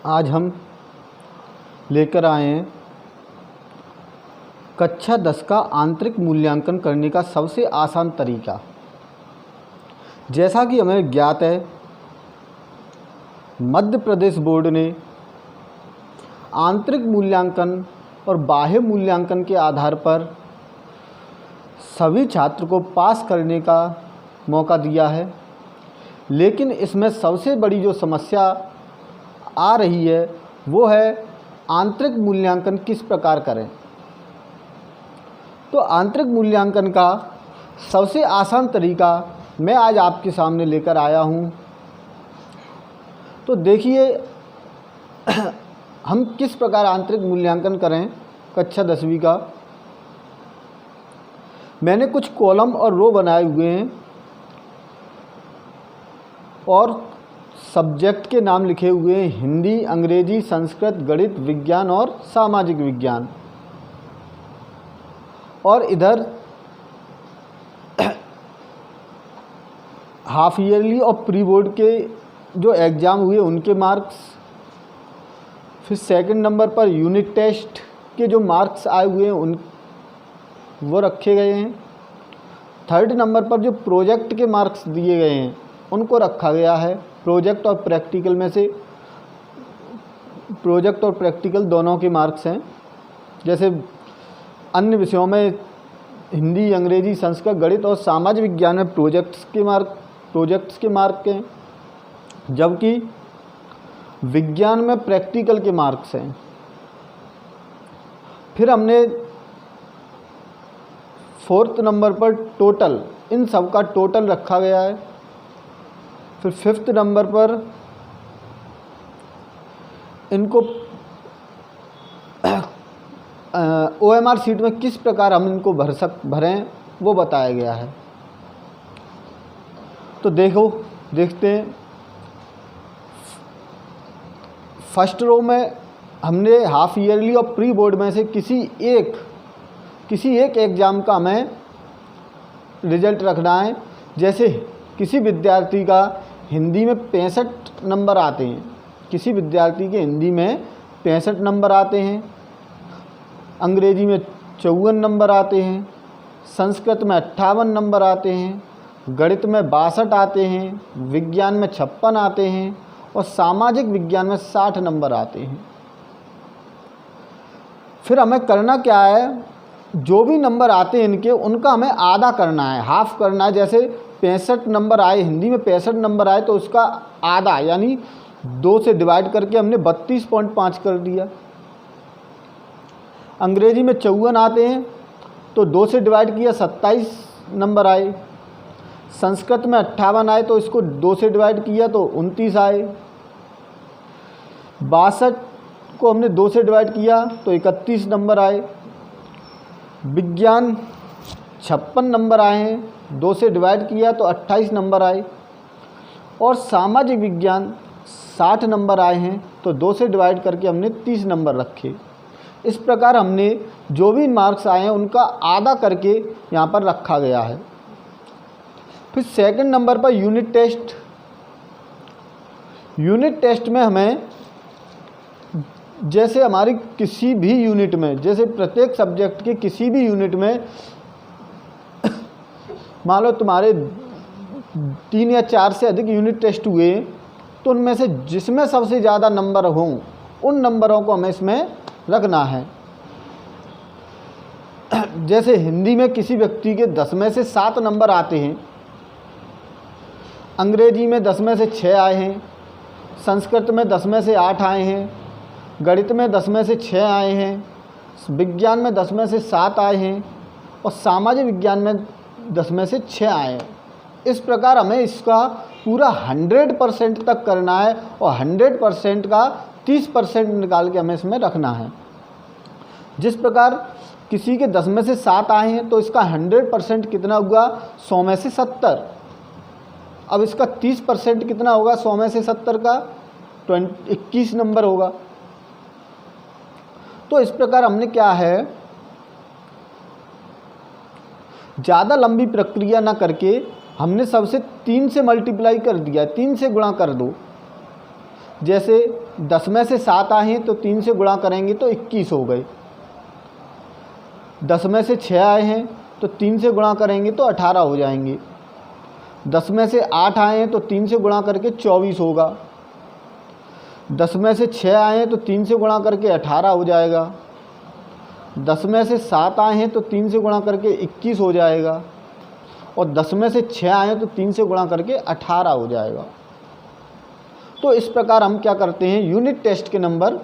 आज हम लेकर आए हैं कक्षा 10 का आंतरिक मूल्यांकन करने का सबसे आसान तरीका। जैसा कि हमें ज्ञात है, मध्य प्रदेश बोर्ड ने आंतरिक मूल्यांकन और बाह्य मूल्यांकन के आधार पर सभी छात्र को पास करने का मौका दिया है। लेकिन इसमें सबसे बड़ी जो समस्या आ रही है वो है आंतरिक मूल्यांकन किस प्रकार करें। तो आंतरिक मूल्यांकन का सबसे आसान तरीका मैं आज आपके सामने लेकर आया हूँ। तो देखिए हम किस प्रकार आंतरिक मूल्यांकन करें कक्षा 10वीं का। मैंने कुछ कॉलम और रो बनाए हुए हैं और सब्जेक्ट के नाम लिखे हुए हैं हिंदी, अंग्रेजी, संस्कृत, गणित, विज्ञान और सामाजिक विज्ञान। और इधर हाफ ईयरली और प्री बोर्ड के जो एग्ज़ाम हुए उनके मार्क्स, फिर सेकंड नंबर पर यूनिट टेस्ट के जो मार्क्स आए हुए हैं उन वो रखे गए हैं। थर्ड नंबर पर जो प्रोजेक्ट के मार्क्स दिए गए हैं उनको रखा गया है। प्रोजेक्ट और प्रैक्टिकल में से प्रोजेक्ट और प्रैक्टिकल दोनों के मार्क्स हैं। जैसे अन्य विषयों में हिंदी, अंग्रेजी, संस्कृत, गणित और सामाजिक विज्ञान में प्रोजेक्ट्स के मार्क हैं, जबकि विज्ञान में प्रैक्टिकल के मार्क्स हैं। फिर हमने फोर्थ नंबर पर टोटल, इन सब का टोटल रखा गया है। फिर फिफ्थ नंबर पर इनको OMR शीट में किस प्रकार हम इनको भरें वो बताया गया है। तो देखते हैं। फर्स्ट रो में हमने हाफ ईयरली और प्री बोर्ड में से किसी एक एग्ज़ाम का हमें रिजल्ट रखना है। जैसे किसी विद्यार्थी का हिंदी में 65 नंबर आते हैं, किसी विद्यार्थी के हिंदी में 65 नंबर आते हैं, अंग्रेजी में 54 नंबर आते हैं, संस्कृत में 58 नंबर आते हैं, गणित में 62 आते हैं, विज्ञान में 56 आते हैं और सामाजिक विज्ञान में 60 नंबर आते हैं। फिर हमें करना क्या है, जो भी नंबर आते हैं इनके, उनका हमें आधा करना है, हाफ करना है। जैसे 65 नंबर आए, हिंदी में 65 नंबर आए तो उसका आधा यानी 2 से डिवाइड करके हमने 32.5 कर दिया। अंग्रेजी में 54 आते हैं तो 2 से डिवाइड किया, 27 नंबर आए। संस्कृत में 58 आए तो इसको 2 से डिवाइड किया तो 29 आए। 62 को हमने 2 से डिवाइड किया तो 31 नंबर आए। विज्ञान 56 नंबर आए हैं, 2 से डिवाइड किया तो 28 नंबर आए। और सामाजिक विज्ञान 60 नंबर आए हैं तो 2 से डिवाइड करके हमने 30 नंबर रखे। इस प्रकार हमने जो भी मार्क्स आए हैं उनका आधा करके यहाँ पर रखा गया है। फिर सेकंड नंबर पर यूनिट टेस्ट में हमें, जैसे हमारी किसी भी यूनिट में, जैसे प्रत्येक सब्जेक्ट के किसी भी यूनिट में मान लो तुम्हारे 3 या 4 से अधिक यूनिट टेस्ट हुए तो उनमें से जिसमें सबसे ज़्यादा नंबर हों उन नंबरों को हमें इसमें रखना है। जैसे हिंदी में किसी व्यक्ति के 10 में से 7 नंबर आते हैं, अंग्रेजी में 10 में से 6 आए हैं, संस्कृत में 10 में से 8 आए हैं, गणित में 10 में से 6 आए हैं, विज्ञान में 10 में से 7 आए हैं और सामाजिक विज्ञान में 10 में से 6 आए हैं। इस प्रकार हमें इसका पूरा 100% तक करना है और 100% का 30% निकाल के हमें इसमें रखना है। जिस प्रकार किसी के 10 में से 7 आए हैं तो इसका 100% कितना हुआ, 100 में से 70। अब इसका 30% कितना होगा 100 में से 70 का, 21 नंबर होगा। तो इस प्रकार हमने क्या है, ज़्यादा लंबी प्रक्रिया ना करके हमने सबसे 3 से मल्टीप्लाई कर दिया, 3 से गुणा कर दो। जैसे 10 में से 7 आए हैं तो 3 से गुणा करेंगे तो 21 हो गए। 10 में से 6 आए हैं तो 3 से गुणा करेंगे तो 18 हो जाएंगे। 10 में से 8 आए हैं तो 3 से गुणा करके 24 होगा। 10 में से 6 आए हैं तो 3 से गुणा करके 18 हो जाएगा। 10 में से 7 आए हैं तो 3 से गुणा करके 21 हो जाएगा। और 10 में से 6 आए हैं तो 3 से गुणा करके 18 हो जाएगा। तो इस प्रकार हम क्या करते हैं, यूनिट टेस्ट के नंबर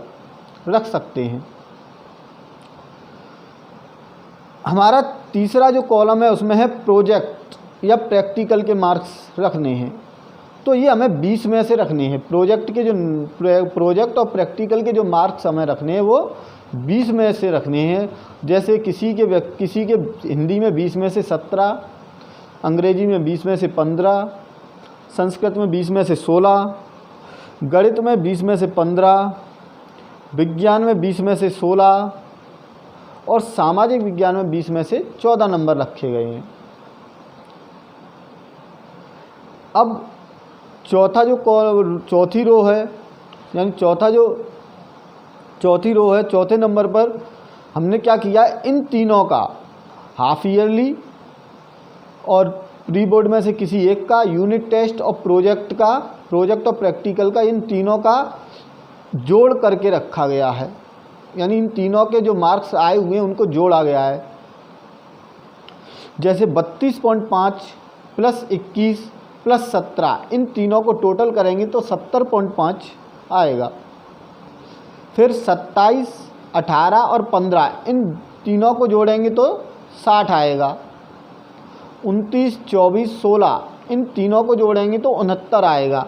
रख सकते हैं। हमारा तीसरा जो कॉलम है उसमें है प्रोजेक्ट या प्रैक्टिकल के मार्क्स रखने हैं। तो ये हमें 20 में से रखने हैं। प्रोजेक्ट और प्रैक्टिकल के जो मार्क्स हमें रखने हैं वो 20 में से रखने हैं। जैसे किसी के हिंदी में 20 में से 17, अंग्रेजी में 20 में से 15, संस्कृत में 20 में से 16, गणित में 20 में से 15, विज्ञान में 20 में से 16 और सामाजिक विज्ञान में 20 में से 14 नंबर रखे गए हैं। अब चौथी रो है, यानी चौथी रो है, चौथे नंबर पर हमने क्या किया, इन तीनों का हाफ ईयरली और प्री बोर्ड में से किसी एक का, यूनिट टेस्ट और प्रोजेक्ट और प्रैक्टिकल का, इन तीनों का जोड़ करके रखा गया है। यानी इन तीनों के जो मार्क्स आए हुए हैं उनको जोड़ा गया है। जैसे 32.5 प्लस 21 प्लस 17, इन तीनों को टोटल करेंगे तो 70.5 आएगा। फिर 27, 18 और 15, इन तीनों को जोड़ेंगे तो 60 आएगा। 29, 24, 16, इन तीनों को जोड़ेंगे तो 69 आएगा।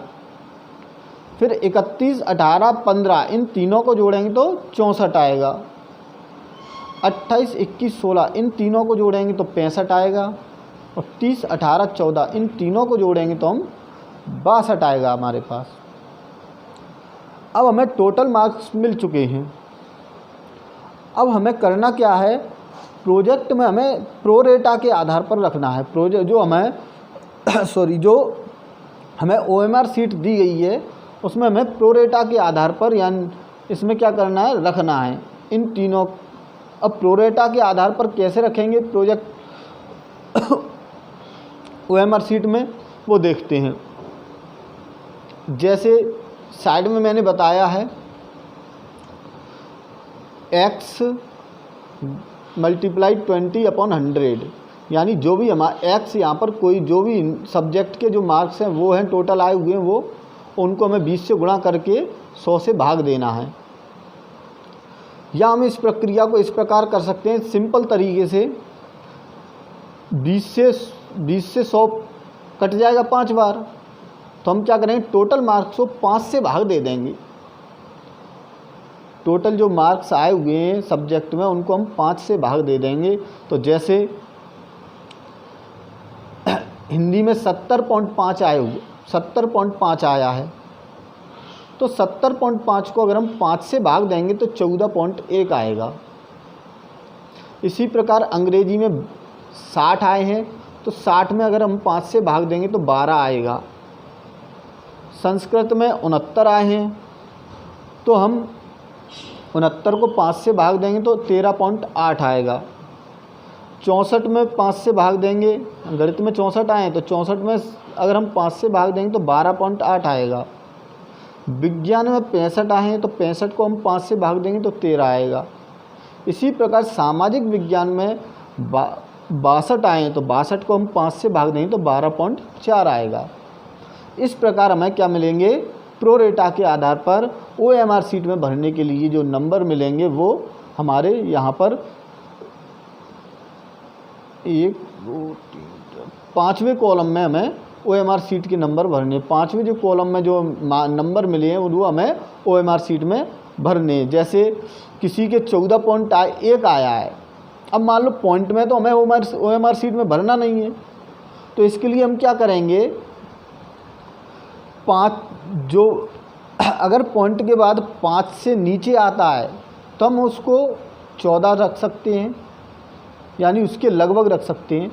फिर 31, 18, 15, इन तीनों को जोड़ेंगे तो 64 आएगा। 28, 21, 16, इन तीनों को जोड़ेंगे तो 65 आएगा। और 30, 18, 14, इन तीनों को जोड़ेंगे तो हम 62 आएगा हमारे पास। अब हमें टोटल मार्क्स मिल चुके हैं। अब हमें करना क्या है, प्रोजेक्ट में हमें प्रोरेटा के आधार पर रखना है। जो हमें OMR सीट दी गई है उसमें हमें प्रोरेटा के आधार पर, यानी इसमें क्या करना है, रखना है इन तीनों। अब प्रोरेटा के आधार पर कैसे रखेंगे प्रोजेक्ट OMR सीट में, वो देखते हैं। जैसे साइड में मैंने बताया है, x मल्टीप्लाइड 20/100, यानी जो भी हमारा x यहाँ पर कोई जो भी सब्जेक्ट के जो मार्क्स हैं वो हैं, टोटल आए हुए हैं, वो उनको हमें 20 से गुणा करके 100 से भाग देना है। या हम इस प्रक्रिया को इस प्रकार कर सकते हैं सिंपल तरीके से, 20 से 100 कट जाएगा 5 बार, तो हम क्या करेंगे, टोटल मार्क्स को 5 से भाग दे देंगे। टोटल जो मार्क्स आए हुए हैं सब्जेक्ट में उनको हम 5 से भाग दे देंगे। तो जैसे हिंदी में 70.5 आया है, तो 70.5 को अगर हम 5 से भाग देंगे तो 14.1 आएगा। इसी प्रकार अंग्रेजी में 60 आए हैं, तो 60 में अगर हम 5 से भाग देंगे तो 12 आएगा। संस्कृत में 69 आए हैं, तो हम 69 को 5 से भाग देंगे तो 13.8 आएगा। 64 में 5 से भाग देंगे, गणित में 64 आए हैं, तो 64 में अगर हम 5 से भाग देंगे तो 12.8 आएगा। विज्ञान में 65 आए हैं, तो 65 को हम 5 से भाग देंगे तो 13 आएगा। इसी प्रकार सामाजिक विज्ञान में 62 आए हैं, तो 62 को हम 5 से भाग देंगे तो 12.4 आएगा। इस प्रकार हमें क्या मिलेंगे, प्रोरेटा के आधार पर OMR सीट में भरने के लिए जो नंबर मिलेंगे वो हमारे यहाँ पर 1, 2, 3, 5वें कॉलम में हमें OMR सीट के नंबर भरने। 5वें जो कॉलम में जो नंबर मिले हैं वो हमें OMR सीट में भरने। जैसे किसी के 14.1 आया है, अब मान लो पॉइंट में तो हमें OMR सीट में भरना नहीं है, तो इसके लिए हम क्या करेंगे, 5 जो अगर पॉइंट के बाद 5 से नीचे आता है तो हम उसको 14 रख सकते हैं, यानी उसके लगभग रख सकते हैं।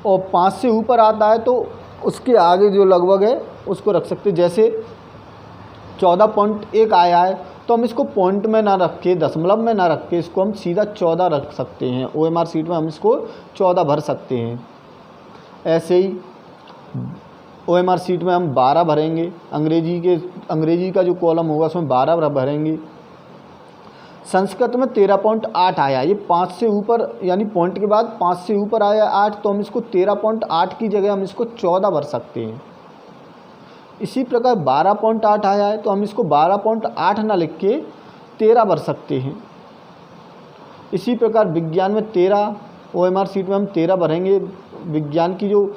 और 5 से ऊपर आता है तो उसके आगे जो लगभग है उसको रख सकते हैं। जैसे 14.1 आया है, तो हम इसको पॉइंट में ना रख के, दशमलव में ना रख के, इसको हम सीधा 14 रख सकते हैं। OMR शीट में हम इसको 14 भर सकते हैं। ऐसे ही OMR शीट में हम 12 भरेंगे। अंग्रेजी का जो कॉलम होगा उसमें 12 भरेंगे। संस्कृत में 13.8 आया, ये 5 से ऊपर, यानी पॉइंट के बाद 5 से ऊपर आया 8, तो हम इसको 13.8 की जगह हम इसको 14 भर सकते हैं। इसी प्रकार 12.8 आया है, तो हम इसको 12.8 ना लिख के 13 भर सकते हैं। इसी प्रकार विज्ञान में 13, OMR शीट में हम 13 भरेंगे। विज्ञान की जो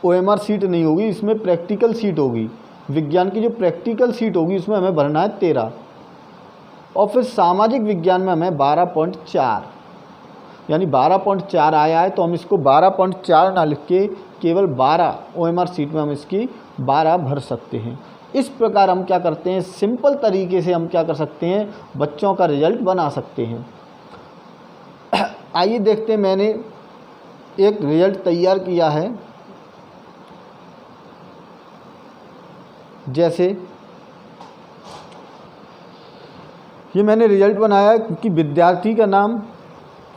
OMR शीट नहीं होगी, इसमें प्रैक्टिकल शीट होगी। विज्ञान की जो प्रैक्टिकल शीट होगी उसमें हमें भरना है 13। और फिर सामाजिक विज्ञान में हमें 12.4, यानी 12.4 आया है, तो हम इसको 12.4 ना लिख के केवल 12, OMR शीट में हम इसकी 12 भर सकते हैं। इस प्रकार हम क्या करते हैं, सिंपल तरीके से हम क्या कर सकते हैं, बच्चों का रिजल्ट बना सकते हैं। आइए देखते हैं, मैंने एक रिजल्ट तैयार किया है। जैसे ये मैंने रिजल्ट बनाया कि विद्यार्थी का नाम,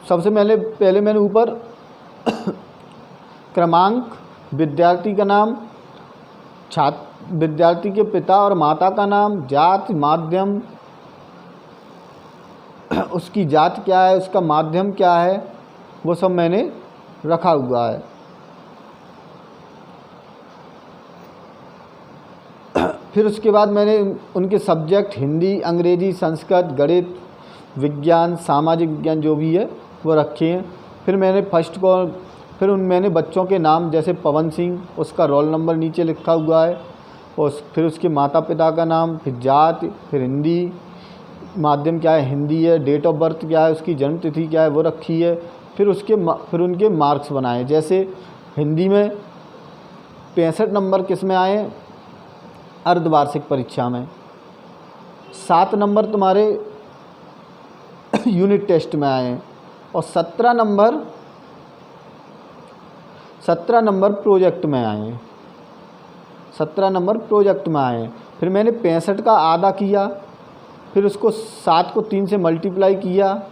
सबसे पहले मैंने ऊपर क्रमांक, विद्यार्थी का नाम, विद्यार्थी के पिता और माता का नाम, जाति, माध्यम, उसकी जाति क्या है, उसका माध्यम क्या है, वो सब मैंने रखा हुआ है। फिर उसके बाद मैंने उनके सब्जेक्ट हिंदी, अंग्रेजी, संस्कृत, गणित, विज्ञान, सामाजिक विज्ञान जो भी है वो रखे हैं। फिर मैंने फिर मैंने बच्चों के नाम, जैसे पवन सिंह, उसका रोल नंबर नीचे लिखा हुआ है, और फिर उसके माता पिता का नाम, फिर जाति, फिर हिंदी, माध्यम क्या है, हिंदी है, डेट ऑफ बर्थ क्या है, उसकी जन्म तिथि क्या है वो रखी है। फिर उनके मार्क्स बनाए। जैसे हिंदी में 65 नंबर किस में आए, अर्धवार्षिक परीक्षा में। 7 नंबर तुम्हारे यूनिट टेस्ट में आए, और 17 नंबर प्रोजेक्ट में आए। 17 नंबर प्रोजेक्ट में आए। फिर मैंने 65 का आधा किया, फिर उसको 7 को 3 से मल्टीप्लाई किया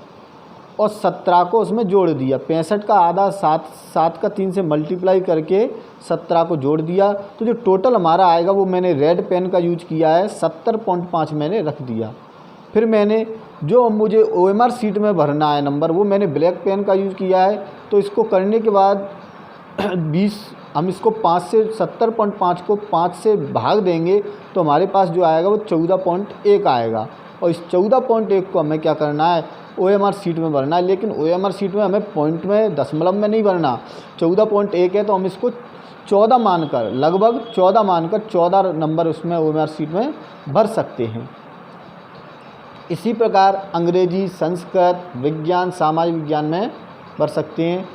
और 17 को उसमें जोड़ दिया। 65 का आधा 7 का 3 से मल्टीप्लाई करके 17 को जोड़ दिया, तो जो टोटल हमारा आएगा वो मैंने रेड पेन का यूज किया है, 70.5 मैंने रख दिया। फिर मैंने जो मुझे OMR शीट में भरना है नंबर, वो मैंने ब्लैक पेन का यूज़ किया है। तो इसको करने के बाद 20, हम इसको 5 से 70.5 को 5 से भाग देंगे, तो हमारे पास जो आएगा वो 14.1 आएगा। और इस 14.1 को हमें क्या करना है, OMR शीट में भरना है। लेकिन OMR शीट में हमें पॉइंट में, दशमलव में नहीं भरना। 14.1 है तो हम इसको 14 मानकर, लगभग 14 मानकर 14 नंबर उसमें OMR शीट में भर सकते हैं। इसी प्रकार अंग्रेजी, संस्कृत, विज्ञान, सामाजिक विज्ञान में भर सकते हैं।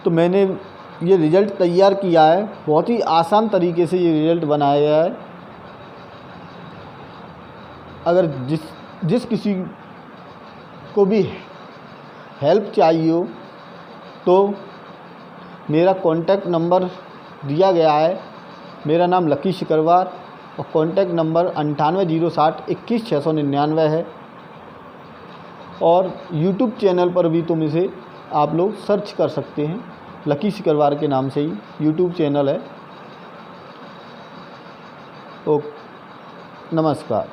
तो मैंने ये रिज़ल्ट तैयार किया है, बहुत ही आसान तरीके से ये रिज़ल्ट बनाया गया है। अगर जिस किसी को भी हेल्प चाहिए हो तो मेरा कॉन्टैक्ट नंबर दिया गया है। मेरा नाम लकी शिकरवार और कॉन्टैक्ट नंबर 9807216699 है। और यूट्यूब चैनल पर भी तुम इसे आप लोग सर्च कर सकते हैं, लकी शिकरवार के नाम से ही यूट्यूब चैनल है। तो नमस्कार।